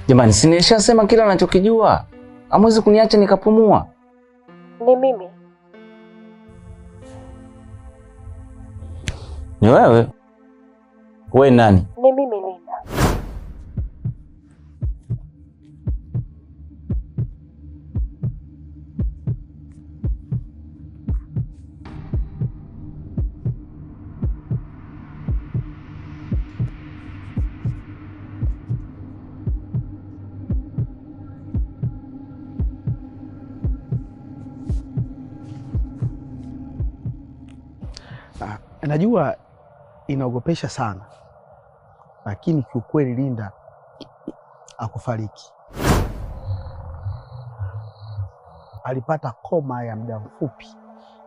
Jamani, si nilishasema kila ninachokijua. Hamwezi kuniacha nikapumua. Ni mimi. Ni wewe? Wewe nani? Ni mimi Linda. Najua inaogopesha sana, lakini kiukweli Linda akufariki. Alipata koma ya muda mfupi.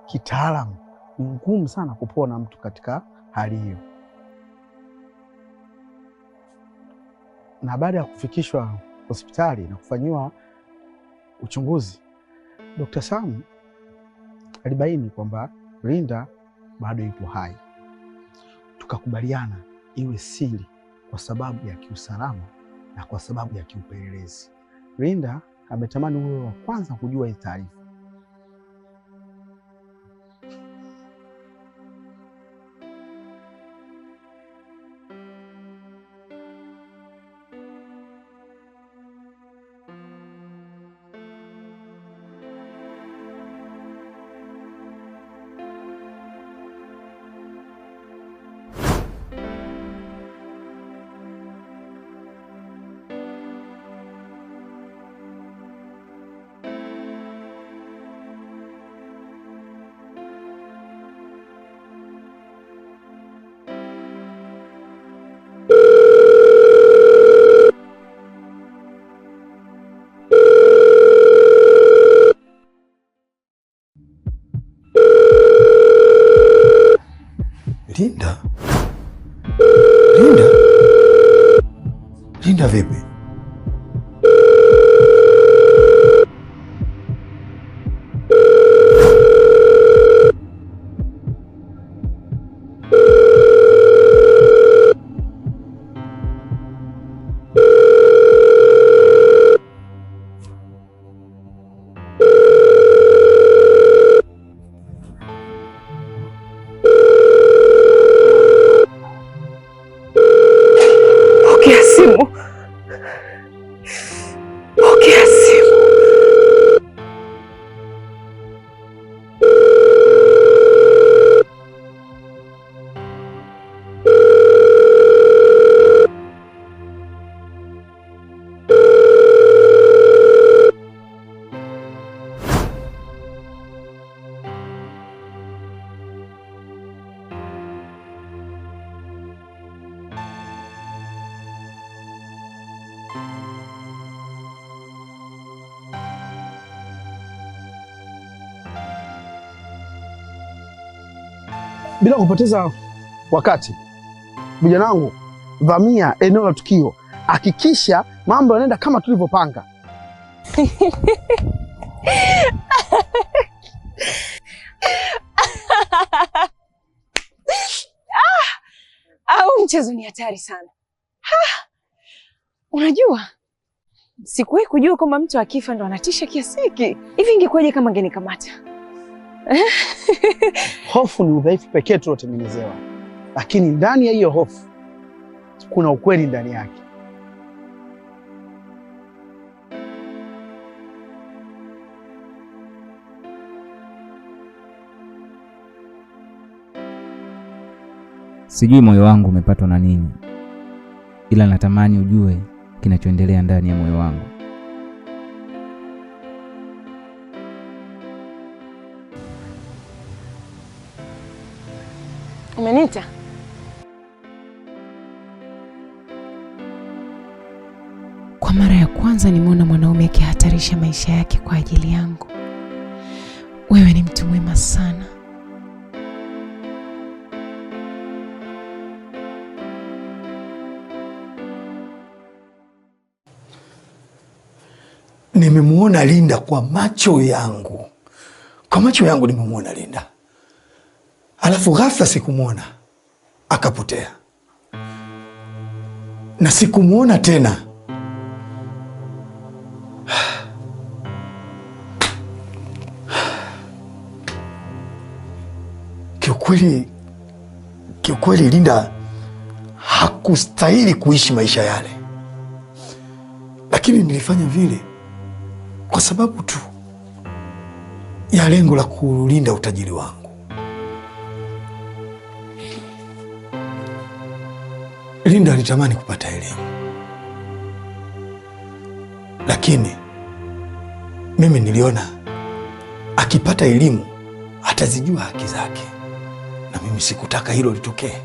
Kitaalamu ni ngumu sana kupona mtu katika hali hiyo, na baada ya kufikishwa hospitali na kufanyiwa uchunguzi, Dr. Sam alibaini kwamba Linda bado yupo hai. Tukakubaliana iwe siri kwa sababu ya kiusalama na kwa sababu ya kiupelelezi. Linda ametamani uwe wa kwanza kujua hii taarifa. Linda? Linda? Linda vipi? Bila kupoteza wakati, vijana wangu, vamia eneo la tukio, hakikisha mambo yanaenda kama tulivyopanga. Au mchezo ni hatari sana. Unajua, sikuwahi kujua kwamba mtu akifa ndo anatisha kiasi hiki. Hivi ingekuwaje kama angenikamata? Hofu ni udhaifu pekee tuliotengenezewa, lakini ndani ya hiyo hofu kuna ukweli ndani yake. Sijui moyo wangu umepatwa na nini, ila natamani ujue kinachoendelea ndani ya moyo wangu. Umeniita? Kwa mara ya kwanza nimeona mwanaume akihatarisha maisha yake kwa ajili yangu. Wewe ni mtu mwema sana. Nimemuona Linda kwa macho yangu. Kwa macho yangu nimemuona Linda. Alafu ghafla sikumuona. Akapotea. Na sikumuona tena. Kiukweli Linda hakustahili kuishi maisha yale. Lakini nilifanya vile kwa sababu tu ya lengo la kulinda utajiri wangu. Linda alitamani kupata elimu, lakini mimi niliona akipata elimu atazijua haki zake, na mimi sikutaka hilo litokee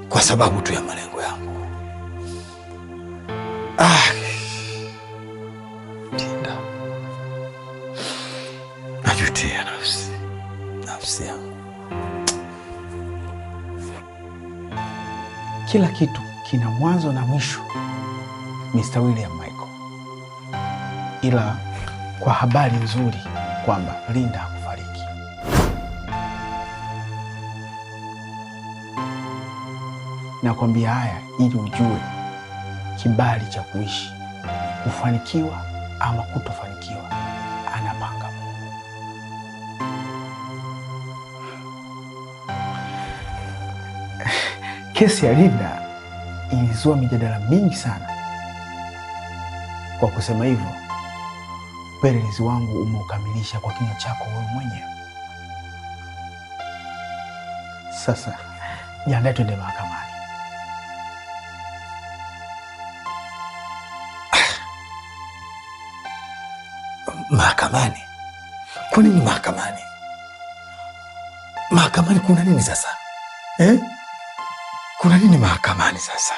kwa sababu tu ya malengo yangu. Linda, najutia nafsi yangu. Kila kitu kina mwanzo na mwisho, Mr. William Michael. Ila kwa habari nzuri kwamba Linda hakufariki. Nakwambia haya ili ujue kibali cha kuishi, kufanikiwa ama kutofanikiwa, anapanga Mungu. Kesi ya Linda ilizua mijadala mingi sana. Kwa kusema hivyo, upelelezi wangu umeukamilisha kwa kinywa chako wewe mwenyewe. Sasa jiandae twende mahakamani. Mahakamani? Kwa nini mahakamani? Mahakamani kuna nini sasa? Kuna nini mahakamani sasa?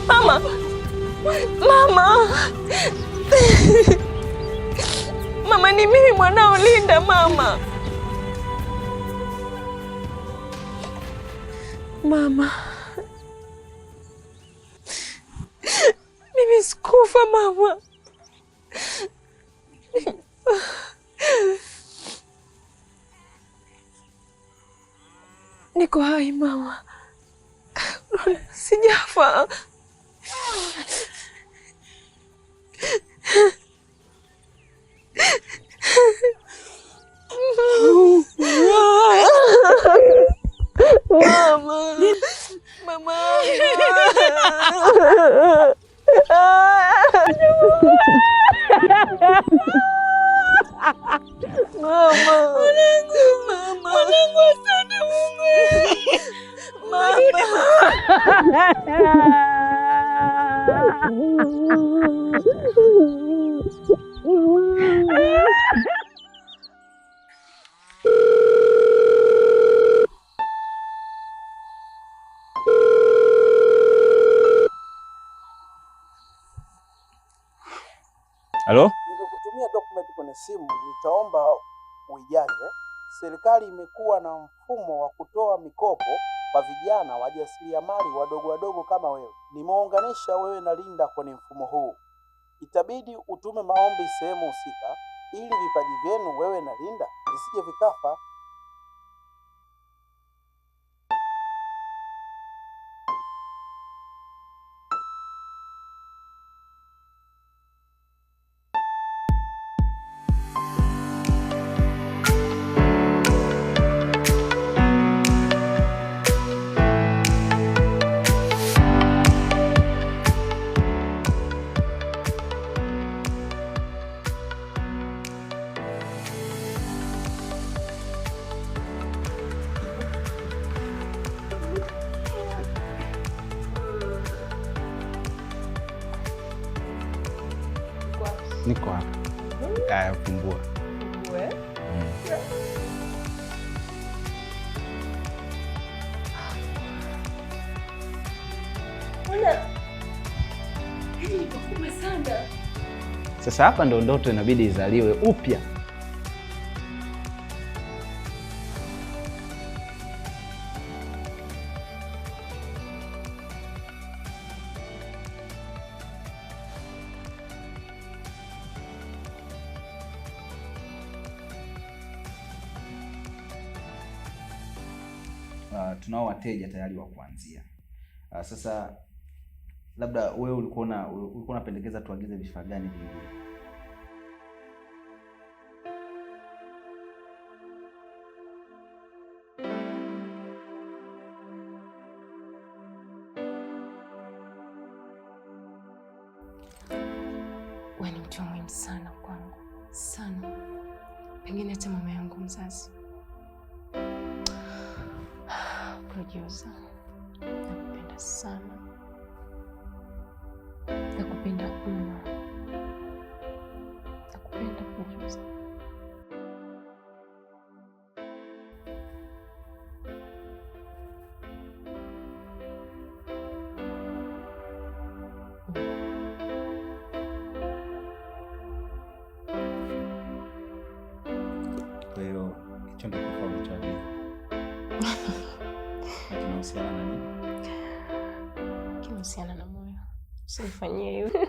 Mama! Mama! Mama, ni mimi mwanao Linda, mama. Mama. Mimi sikufa, mama. Niko hai, mama. Sijafa. Mama. Mama. Mama. Mwanangu, asante Mungu. Mama. Halo? Nikutumia document kwenye simu, nitaomba uijaze. Serikali imekuwa na mfumo wa kutoa mikopo kwa vijana wajasiriamali wadogo kama wewe. Nimeunganisha wewe na Linda kwenye mfumo huu. Itabidi utume maombi sehemu husika ili vipaji vyenu wewe na Linda visije vikafa. Niko hapa. Haya, fungua. Wewe? Hii ni kubwa sana. Sasa hapa ndo ndoto inabidi izaliwe upya. Tunao wateja tayari wa kuanzia. Sasa labda wewe ulikuwa unapendekeza tuagize vifaa gani vingine? Wewe ni mtu muhimu sana kwangu. Sana. Pengine hata mama yangu mzazi. Producer, nakupenda sana. Nakupenda mno. Nakupenda producer. Kwa hiyo hicho ndio kifaa ulichoagiza. Kinahusiana na nini? Kinahusiana na moyo. Usinifanyie hivyo.